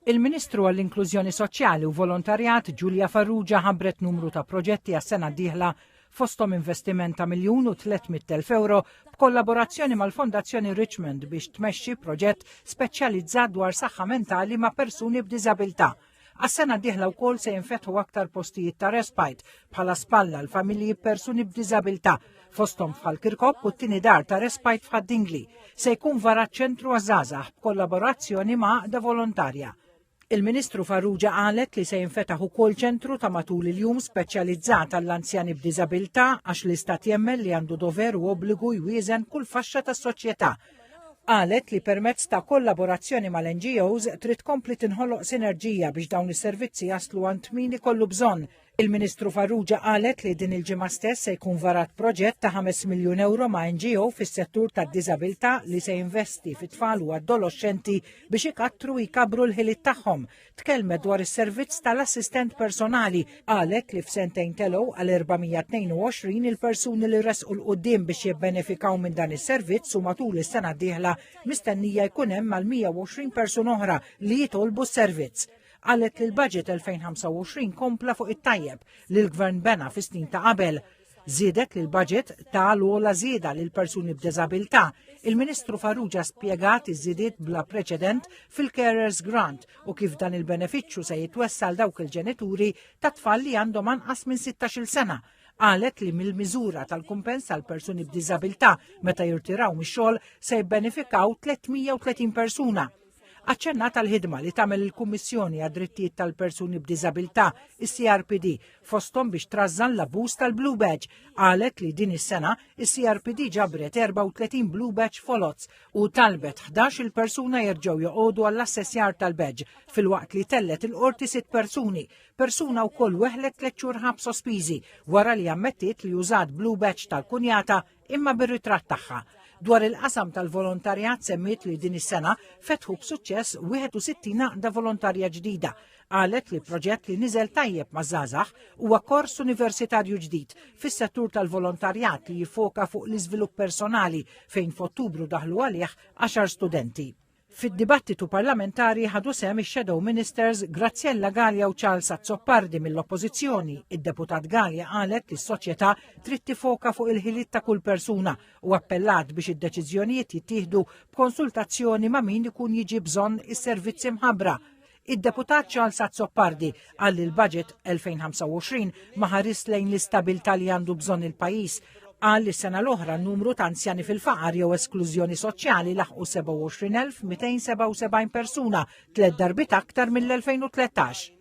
Il-Ministru għall-Inklużjoni Soċjali u Volontarjat Giulia Farrugia ħabbret numru ta' proġetti għas-sena d-dieħla fosthom investiment ta' €1,300,000 b'kollaborazzjoni mal-Fondazzjoni Richmond biex tmexxi proġett speċjalizzat dwar saħħa mentali ma' persuni b'diżabilità. Għas-sena d-dieħla wkoll se jinfetħu aktar postijiet ta' respite bħala spalla l-familji persuni b'diżabilità fosthom f'Ħalkirkop u t-tieni dar ta' respite f'Ħaddingli se jkun wara ċentru għażażagħ b'kollaborazzjoni ma' Għaqda Volontarja. Il-Ministru Farrugia qalet li se jinfetaħ ukoll ċentru ta' matul il-jum speċjalizzat għall-anzjani b'diżabilità għax l-Istat jemmel li għandu dover u obbligu jwieżen kull faxxa tas-soċjetà. Qalet li permezz ta' kollaborazzjoni mal-NGOs trid tkompli tinħoloq sinerġija biex dawn is-servizzi jaslu għand min ikollu bżonn. Il-Ministru Farrugia qalet li din il-ġimgħa stess se jkun varat proġett ta' €5 miljun ma' NGO fis-settur tad-diżabilità li se jinvesti fit-tfal u adolescenti biex ikattru u jkabru l-ħiliet tagħhom. Tkellmet dwar is-servizz tal-assistent personali qalet li f'sentejn telgħu għal 422 il-persuni li resqu l-qudiem biex jibbenefikaw minn dan is-servizz u matul is-sena d-dieħla mistennija jkun hemm mal 120 persuna oħra li jitolbu s-servizz. Qalet li l-budget 2025 kompla fuq it-tajjeb li l-Gvern bena fis-snin ta' qabel. Żiedet li l-budget ta' l-ogħla żieda lil persuni b'diżabilità. Il-Ministru Farrugia spjegat iż-żiediet bla preċedent fil-Carers Grant u kif dan il-benefiċċju se jitwessal dawk il-ġenituri ta' tfal li għandhom anqas minn 16-il sena. Qalet li mill-miżura tal-kumpens għal persuni b'diżabilità meta jirtiraw mix-xogħol se jibbenefikaw 330 persuna. Aċċennat tal-ħidma li tagħmel il-Kummissjoni għad-Drittijiet tal-Persuni b'Diżabilità, is-CRPD, fosthom biex trażżan l-abbuż tal-Blue Badge. Qalet li din is-sena is-CRPD ġabret 34 Blue Badge folots u talbet 11 il-persuna jerġgħu joqogħdu għall-assessjar tal-badge filwaqt li tellet il-qorti 6 persuni. Persuna wkoll weħlet 3 xhur ħabs sospiżi wara li ammettiet li użat Blue Badge tal-kunjata imma bir-ritratt tagħha. Dwar il-qasam tal-volontarjat semmiet li din is-sena fetħu b'suċċess 61 għaqda volontarja ġdida. Qalet li proġett li niżel tajjeb maż-żgħażagħ huwa kors universitarju ġdid fis-settur tal-volontarjat li jiffoka fuq l-iżvilupp personali fejn f'Ottubru daħlu għalih 10 studenti. Fid-dibattitu parlamentari ħadu sem ix-Shadow Ministers Graziella Gallia u Charles Azzoppardi mill-Oppożizzjoni. Id-deputat Gallia qalet li s-soċjetà trid tifoka fuq il-ħiliet ta' kull persuna u appellat biex id-deċiżjonijiet jittieħdu b'konsultazzjoni ma' min ikun jiġi bżonn is-servizzi mħabbra. Id-deputat Charles Azzoppardi qal li l-budget 2025 ma ħares lejn l-istabilità li għandu bżonn il-pajjiż. Qal li s-sena l-oħra n-numru ta' anzjani fil-faqar jew esklużjoni soċjali laħqu 27,277 persuna, 3 darbit aktar mill-2013.